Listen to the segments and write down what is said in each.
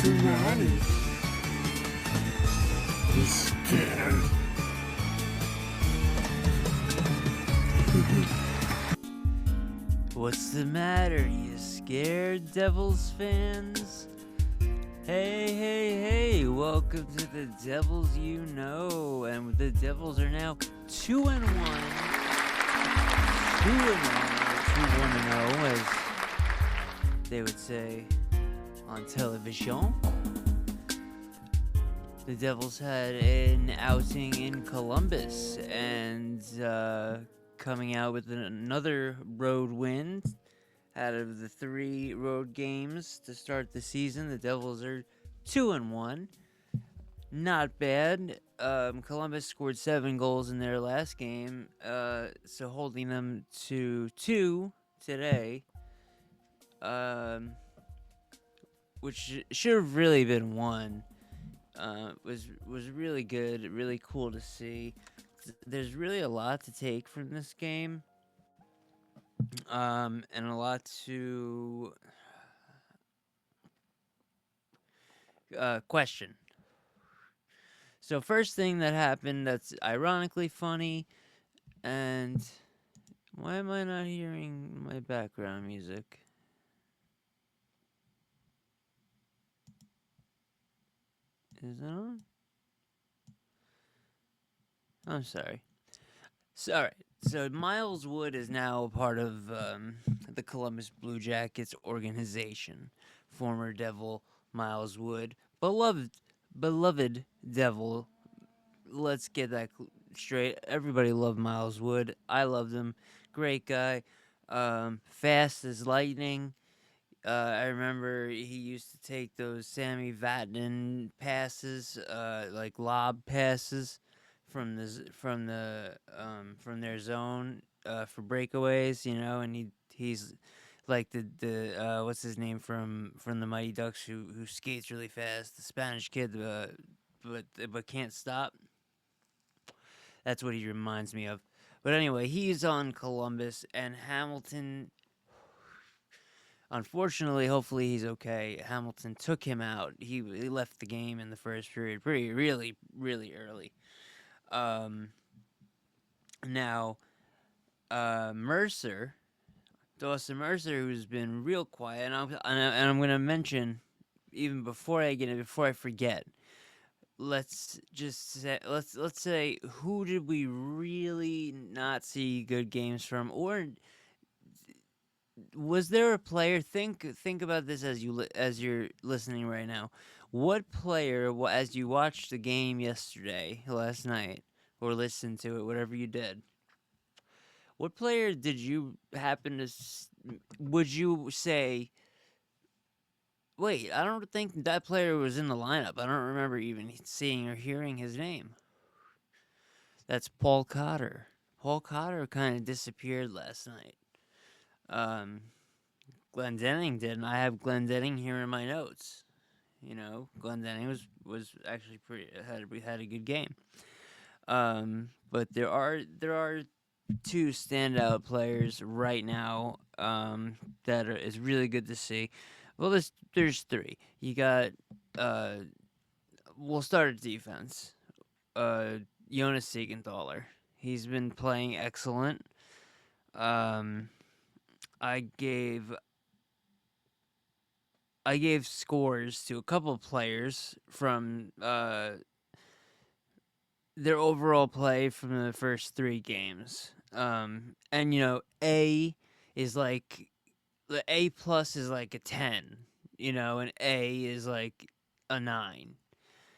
the matter? You scared? What's the matter, you scared, Devils fans? Hey, welcome to the Devils You Know, and the Devils are now 2-1. 2-1, as they would say on television. The Devils had an outing in Columbus, and coming out with another road win out of the 3 road games to start the season. The Devils are 2-1. Not bad. Columbus scored 7 goals in their last game, so holding them to 2 today, which should have really been 1. Was really good, really cool to see. There's really a lot to take from this game, and a lot to question. So first thing that happened that's ironically funny, and why am I not hearing my background music? Is it on? I'm sorry. Alright, so Miles Wood is now a part of the Columbus Blue Jackets organization. Former Devil Miles Wood, beloved Devil. Let's get that straight. Everybody loved Miles Wood. I loved him. Great guy. Fast as lightning. I remember he used to take those Sammy Vatanen passes, like lob passes, from their zone for breakaways, and he's like the what's his name from the Mighty Ducks who skates really fast, the Spanish kid, but can't stop. That's what he reminds me of. But anyway, he's on Columbus, and Hamilton. Unfortunately, hopefully he's okay. Hamilton took him out. He left the game in the first period really early. Now, Mercer, Dawson Mercer, who's been real quiet, and I'm going to mention, even before I forget, let's say, who did we really not see good games from, or was there a player? Think about this as you're listening right now. What player, as you watched the game last night, or listened to it, whatever you did, what player did you happen to? Would you say? Wait, I don't think that player was in the lineup. I don't remember even seeing or hearing his name. That's Paul Cotter. Paul Cotter kind of disappeared last night. Glendening did, and I have Glendening here in my notes. Glendening was actually had a good game. But there are 2 standout players right now that is really good to see. Well, there's 3. You got we'll start at defense. Jonas Siegenthaler. He's been playing excellent. I gave scores to a couple of players from their overall play from the first 3 games. And A is like the A+ is like a 10, and A is like a 9.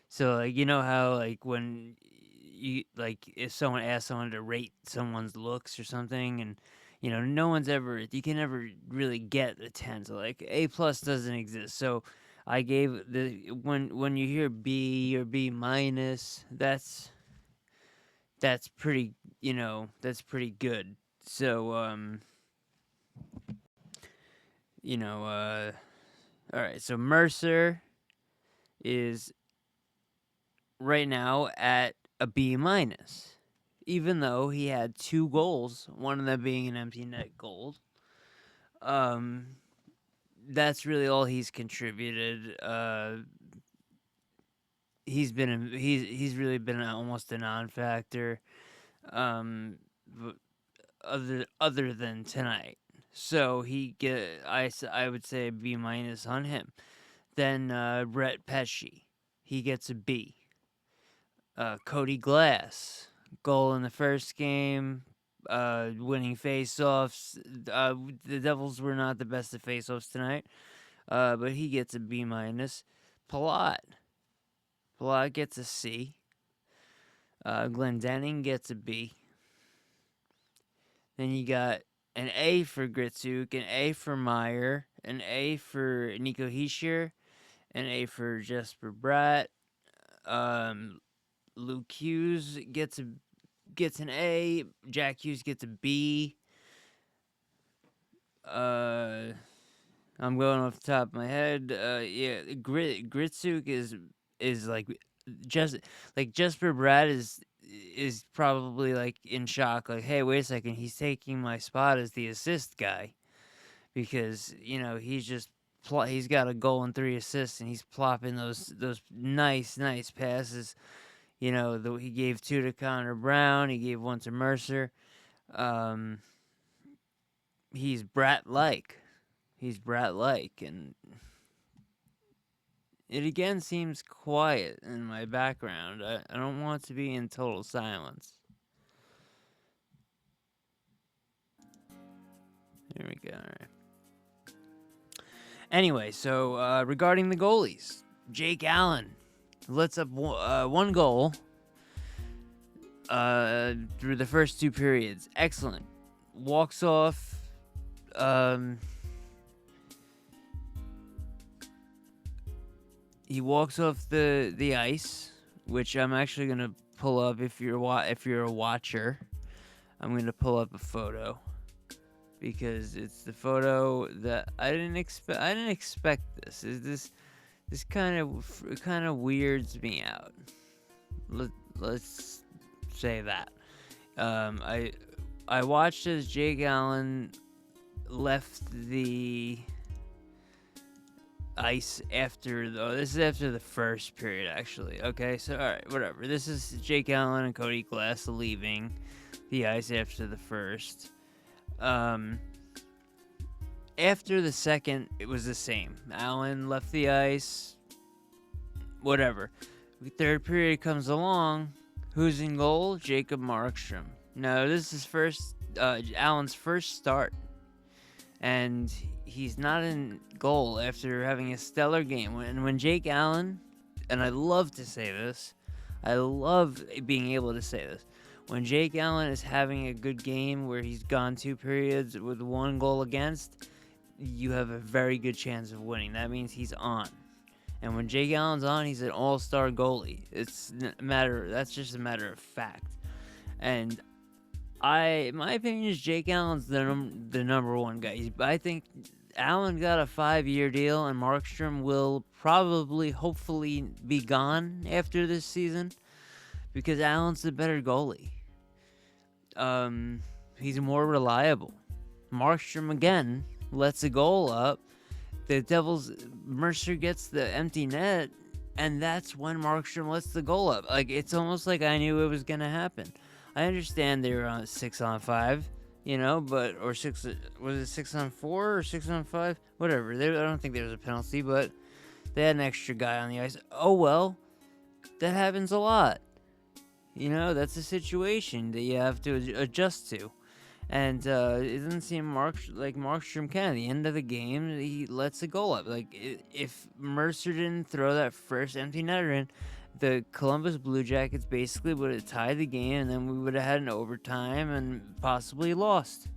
So how when you if someone asks someone to rate someone's looks or something, and you can never really get a 10. So A+ doesn't exist. So I gave when you hear B or B-, that's pretty good. So all right. So Mercer is right now at a B-, even though he had 2 goals, one of them being an empty net goal. That's really all he's contributed. he's really been almost a non-factor, um, other than tonight. So I would say a B minus on him. Then Brett Pesci, he gets a B. Cody Glass, goal in the first game, winning faceoffs. The Devils were not the best at faceoffs tonight, but he gets a B minus. Palat gets a C. Glendening gets a B. Then you got an A for Gritsyuk, an A for MEIER, an A for Nico Hischier, an A for Jesper Bratt. Luke Hughes gets an A. Jack Hughes gets a B. I'm going off the top of my head. Yeah, Gritsyuk is like Jesper Bratt is probably like in shock. Like, hey, wait a second, he's taking my spot as the assist guy because he's got a goal and 3 assists and he's plopping those nice passes. He gave 2 to Connor Brown. He gave 1 to Mercer. He's Bratt-like. And it again seems quiet in my background. I don't want to be in total silence. Here we go. All right. Anyway, so regarding the goalies, Jake Allen lets up 1 goal through the first 2 periods. Excellent. Walks off. He walks off the ice, which I'm actually gonna pull up if you're a watcher. I'm gonna pull up a photo because it's the photo that I didn't expect. I didn't expect this. This kind of weirds me out. Let's say that. I watched as Jake Allen left the ice this is after the first period, actually. Okay, so all right, whatever. This is Jake Allen and Cody Glass leaving the ice after the first. After the second, it was the same. Allen left the ice. Whatever. The third period comes along. Who's in goal? Jacob Markstrom. Now, this is Allen's first start. And he's not in goal after having a stellar game. When Jake Allen, and I love to say this, I love being able to say this. When Jake Allen is having a good game where he's gone 2 periods with 1 goal against, you have a very good chance of winning. That means he's on. And when Jake Allen's on, he's an all-star goalie. That's just a matter of fact. And my opinion is Jake Allen's the number 1 guy. I think Allen got a 5-year deal, and Markstrom will hopefully be gone after this season because Allen's the better goalie. He's more reliable. Markstrom again lets a goal up. The Devils, Mercer gets the empty net, and that's when Markstrom lets the goal up. Like, it's almost like I knew it was gonna happen. I understand they were on 6-on-5, or 6, was it 6-on-4 or 6-on-5? Whatever. I don't think there was a penalty, but they had an extra guy on the ice. Oh, well, that happens a lot. That's a situation that you have to adjust to. And it doesn't seem like Markstrom can. At the end of the game, he lets a goal up. Like, if Mercer didn't throw that first empty netter in, the Columbus Blue Jackets basically would have tied the game, and then we would have had an overtime and possibly lost.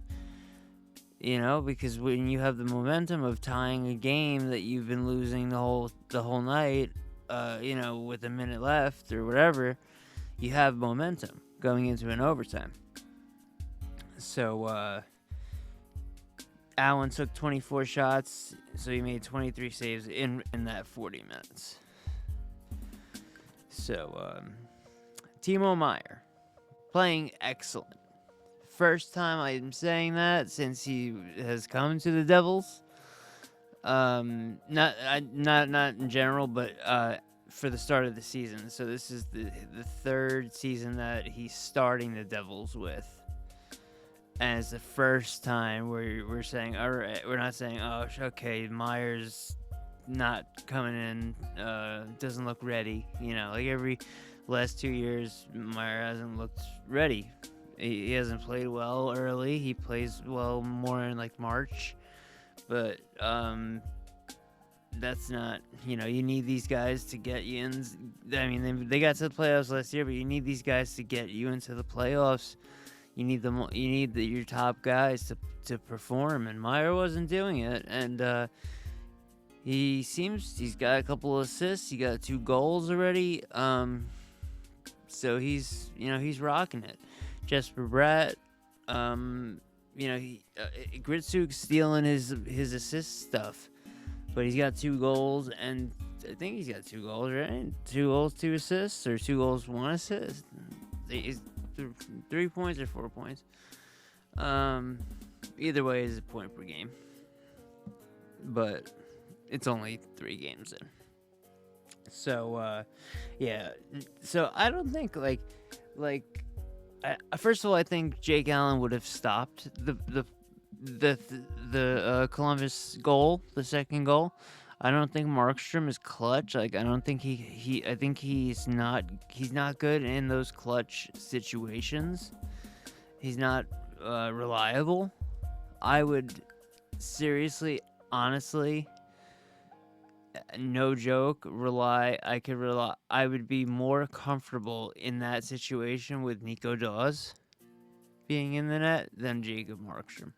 Because when you have the momentum of tying a game that you've been losing the whole night, with a minute left or whatever, you have momentum going into an overtime. So, Allen took 24 shots, so he made 23 saves in that 40 minutes. So, Timo Meier, playing excellent. First time I'm saying that since he has come to the Devils. Not in general, but for the start of the season. So this is the third season that he's starting the Devils with. And it's the first time where we're saying, all right, we're not saying, oh, okay, Meier's not coming in, doesn't look ready. You know, like every last 2 years, Meier hasn't looked ready. He hasn't played well early. He plays well more in like March. But that's not, you know, you need these guys to get you in. I mean, they got to the playoffs last year, but you need these guys to get you into the playoffs. You need them. You need your top guys to perform, and Meier wasn't doing it. And he's got a couple of assists. He got 2 goals already. So he's rocking it. Jesper Bratt, Gritsyuk stealing his assist stuff, but he's got 2 goals, and I think he's got 2 goals, right? 2 goals, 2 assists, or 2 goals, 1 assist. 3 points or 4 points. Either way is a point per game, but it's only 3 games in. So yeah. So I don't think first of all, I think Jake Allen would have stopped the Columbus goal, the second goal. I don't think Markstrom is clutch. Like, I don't think I think he's not good in those clutch situations. He's not reliable. I would seriously, honestly, no joke, I would be more comfortable in that situation with Nico Dawes being in the net than Jacob Markstrom.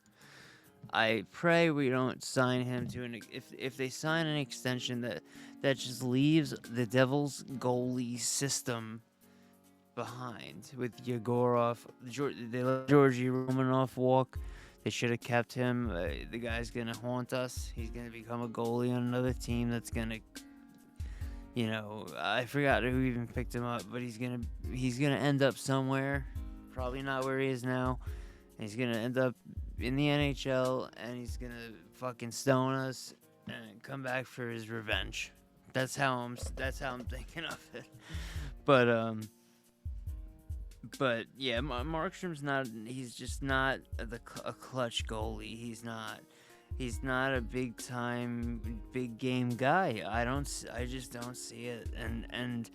I pray we don't sign him to if they sign an extension that just leaves the Devils goalie system behind with Yegorov. They let Georgi Romanov walk. They should have kept him. The guy's going to haunt us. He's going to become a goalie on another team that's going to, you know, I forgot who even picked him up, but he's going to end up somewhere. Probably not where he is now. He's going to end up in the NHL, and he's going to fucking stone us and come back for his revenge. That's how I'm thinking of it. But yeah, Markstrom's not. He's just not a clutch goalie. He's not a big time, big game guy. I just don't see it. And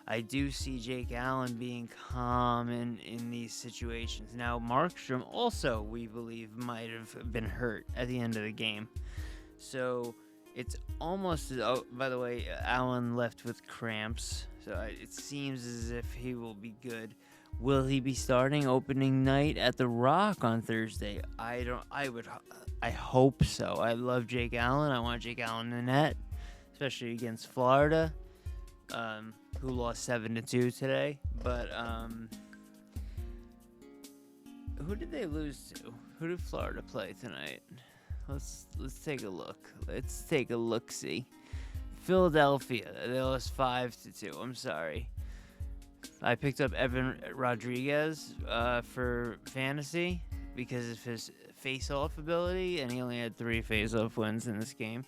I do see Jake Allen being calm in these situations. Now, Markstrom also, we believe, might have been hurt at the end of the game. So it's almost. Oh, by the way, Allen left with cramps, so it seems as if he will be good. Will he be starting opening night at the Rock on Thursday? I hope so. I love Jake Allen. I want Jake Allen in the net, especially against Florida, who lost 7-2 today. But who did they lose to? Who did Florida play tonight? Let's take a look. Let's take a look-see. Philadelphia. They lost 5-2. I'm sorry. I picked up Evan Rodriguez for fantasy because of his face-off ability, and he only had 3 face-off wins in this game.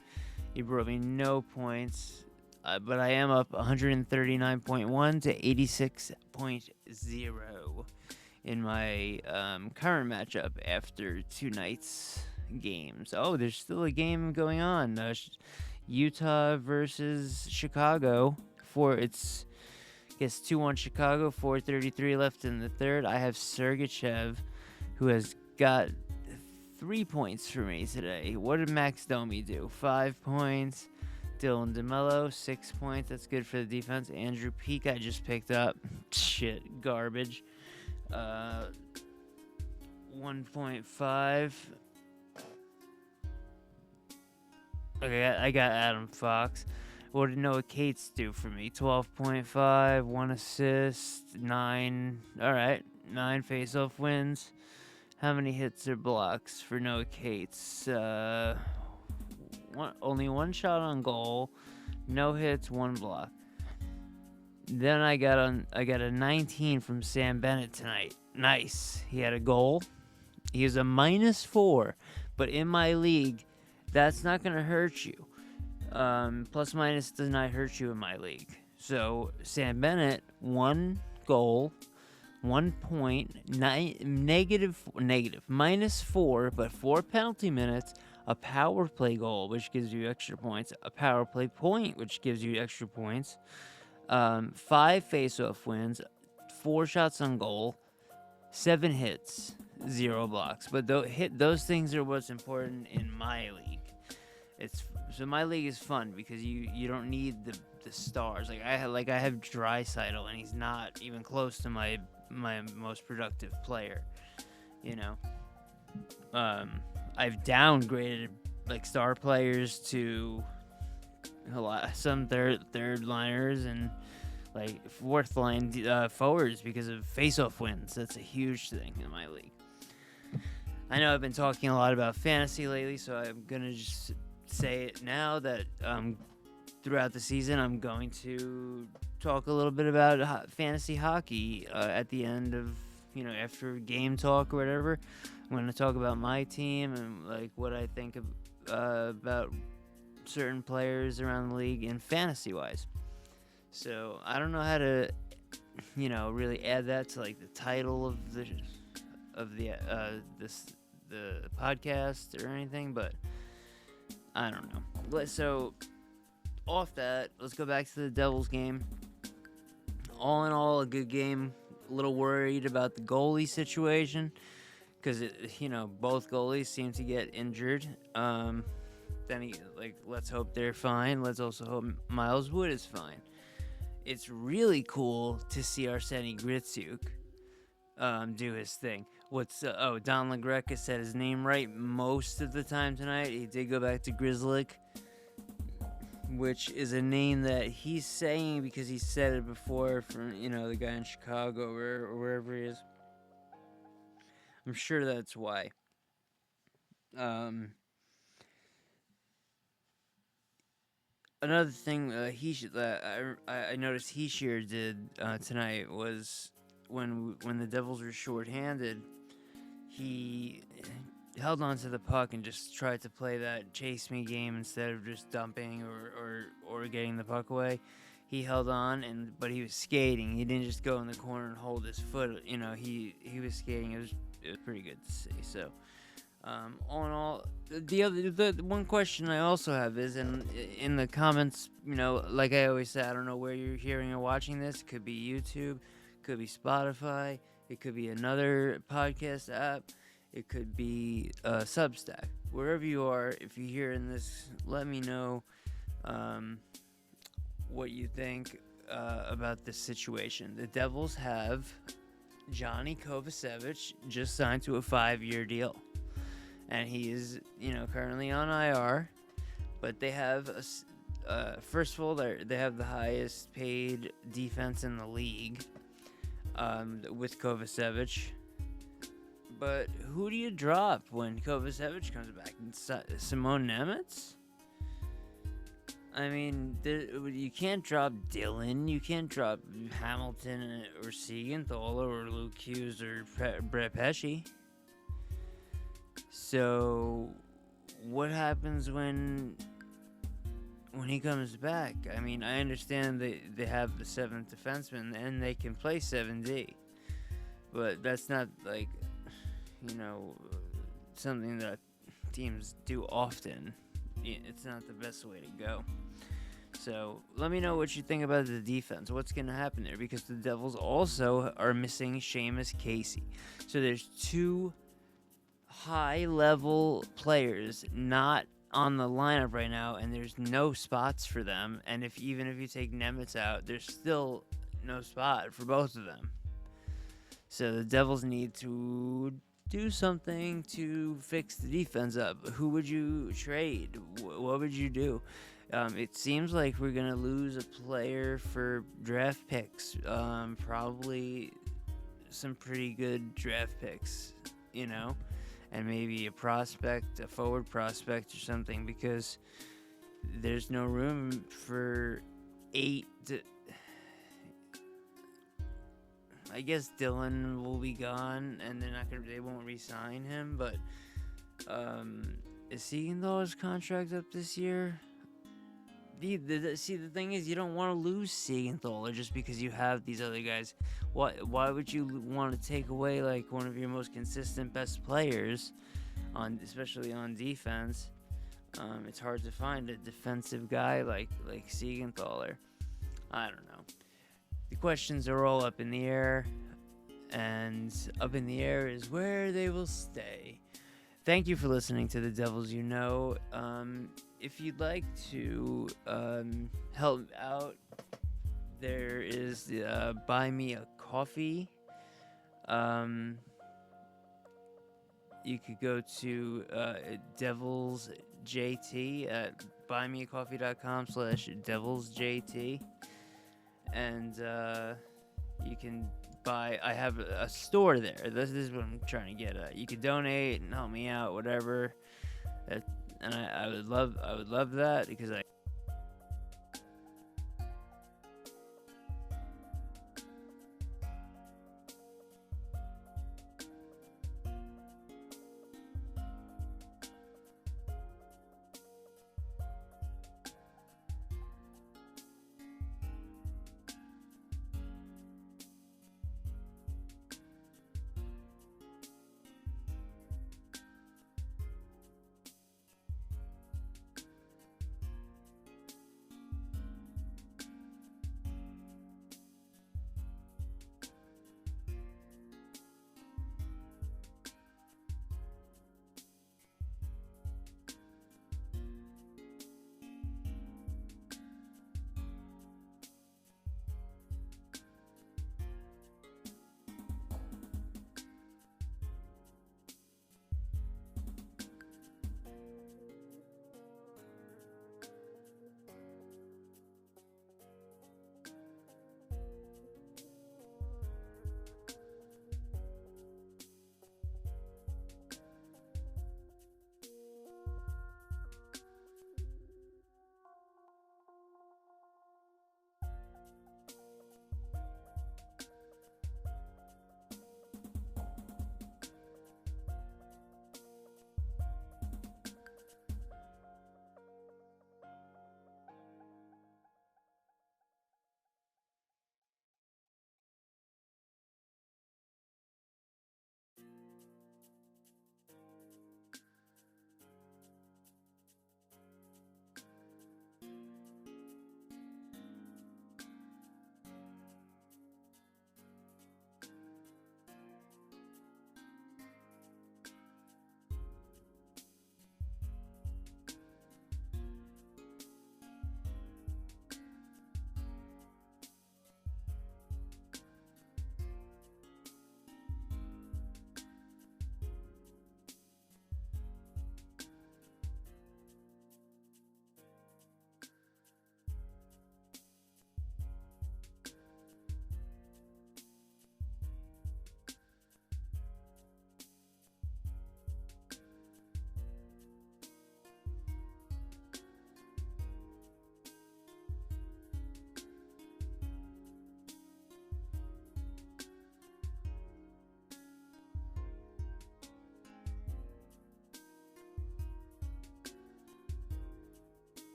He brought me no points, but I am up 139.1 to 86.0 in my current matchup after 2 nights' games. Oh, there's still a game going on. Utah versus Chicago it's 2-1 Chicago, 4:33 left in the third. I have Sergachev, who has got 3 points for me today. What did Max Domi do? 5 points. Dylan DeMello, 6 points. That's good for the defense. Andrew Peak, I just picked up. Shit, garbage. 1.5. Okay, I got Adam Fox. What did Noah Cates do for me? 12.5, 1 assist, 9. All right, 9 face-off wins. How many hits or blocks for Noah Cates? Only 1 shot on goal, no hits, 1 block. Then I got a 19 from Sam Bennett tonight. Nice. He had a goal. He is a -4, but in my league, that's not gonna hurt you. Plus minus does not hurt you in my league. So Sam Bennett, 1 goal, 1 point, negative -4, but 4 penalty minutes, a power play goal, which gives you extra points, a power play point, which gives you extra points, 5 face-off wins, 4 shots on goal, 7 hits, 0 blocks. But those things are what's important in my league. So my league is fun because you don't need the stars. I have Draisaitl, and he's not even close to my most productive player. You know, I've downgraded star players to some third liners and fourth line forwards because of face-off wins. That's a huge thing in my league. I know I've been talking a lot about fantasy lately, so I'm gonna just say it now that throughout the season I'm going to talk a little bit about fantasy hockey at the end of, after game talk or whatever. I'm going to talk about my team and what I think about certain players around the league in fantasy wise. So I don't know how to really add that to the title of the podcast or anything, but I don't know. So off that, let's go back to the Devils game. All in all, a good game. A little worried about the goalie situation because both goalies seem to get injured. Let's hope they're fine. Let's also hope Miles Wood is fine. It's really cool to see ARSENY Gritsyuk do his thing. Don LaGreca said his name right most of the time tonight. He did go back to Gritsyuk, which is a name that he's saying because he said it before from, the guy in Chicago or wherever he is. I'm sure that's why. Another thing I noticed Heishier did tonight was when the Devils were shorthanded, he held on to the puck and just tried to play that chase me game instead of just dumping or getting the puck away. He held on, but he was skating. He didn't just go in the corner and hold his foot. He was skating. It was pretty good to see. So, all in all, the one question I also have is in the comments. Like I always say, I don't know where you're hearing or watching this. It could be YouTube, could be Spotify, it could be another podcast app. It could be Substack. Wherever you are, if you're hearing this, let me know what you think about this situation. The Devils have Johnny Kovacevic just signed to a 5-year deal. And he is, currently on IR. But they have, first of all, they have the highest paid defense in the league with Kovacevic. But who do you drop when Kovacevic comes back? Simone Nemeth? I mean, you can't drop Dylan. You can't drop Hamilton or Siegenthaler or Luke Hughes or Brett Pesce. So, what happens when he comes back? I mean, I understand they have the 7th defenseman and they can play 7D. But that's not something that teams do often. It's not the best way to go. So let me know what you think about the defense. What's going to happen there? Because the Devils also are missing Seamus Casey. So there's 2 high-level players not on the lineup right now, and there's no spots for them. And even if you take Nemeth out, there's still no spot for both of them. So the Devils need to do something to fix the defense up. Who would you trade? What would you do? It seems like we're going to lose a player for draft picks. Probably some pretty good draft picks, and maybe a forward prospect or something, because there's no room for 8 I guess Dylan will be gone, and they won't re-sign him. But is Siegenthaler's contract up this year? See, the thing is, you don't want to lose Siegenthaler just because you have these other guys. Why would you want to take away like one of your most consistent best players, especially on defense? It's hard to find a defensive guy like Siegenthaler. I don't know. The questions are all up in the air, and up in the air is where they will stay. Thank you for listening to The Devils You Know. If you'd like to help out, there is Buy Me a Coffee. You could go to Devils JT at buymeacoffee.com/devilsjt, and you can buy. I have a store there. This is what I'm trying to get at. You could donate and help me out, whatever. And I would love that because I.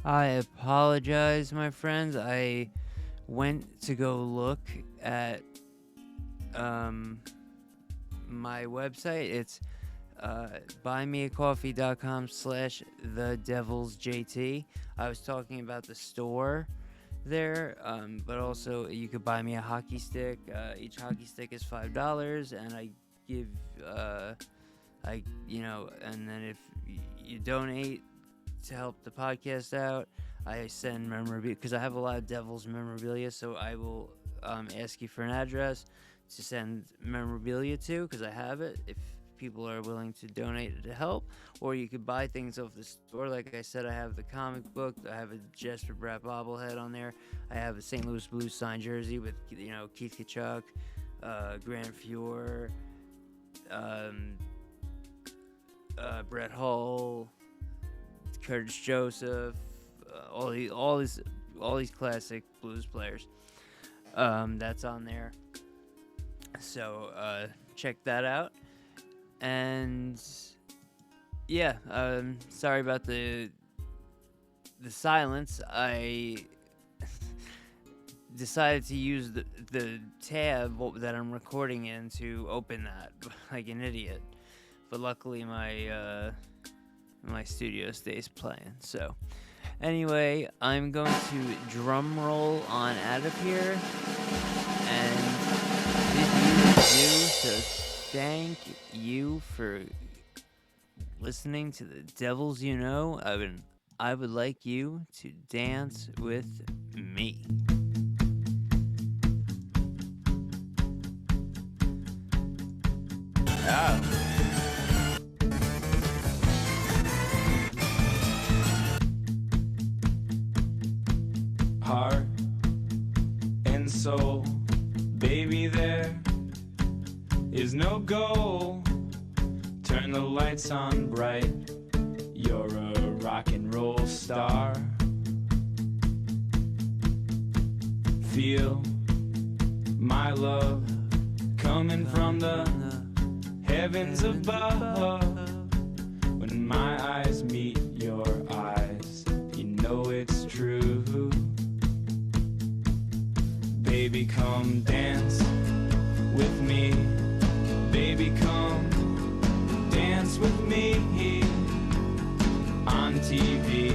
I apologize, my friends. I went to go look at my website. It's buymeacoffee.com/thedevilsjt. I was talking about the store there, but also you could buy me a hockey stick. Each hockey stick is $5, and I give, and then if you donate to help the podcast out, I send memorabilia because I have a lot of Devils memorabilia, so I will ask you for an address to send memorabilia to because I have it if people are willing to donate to help, or you could buy things off the store. Like I said, I have the comic book, I have a Jesper Bratt bobblehead on there, I have a St. Louis Blues signed jersey with Keith Tkachuk, Grant Fuhr, Brett Hull, Curtis Joseph, all these classic blues players. That's on there. So check that out. And yeah, sorry about the silence. I decided to use the tab that I'm recording in to open that like an idiot. But luckily my my studio stays playing. So anyway, I'm going to drum roll on out of here and bid you adieu. So thank you for listening to the Devils You Know. I would like you to dance with me. Oh. Heart and soul, baby, there is no goal. Turn the lights on bright, you're a rock and roll star. Feel my love coming from the heavens above. When my eyes meet your eyes, you know it's true. Baby, come dance with me. Baby, come dance with me. On TV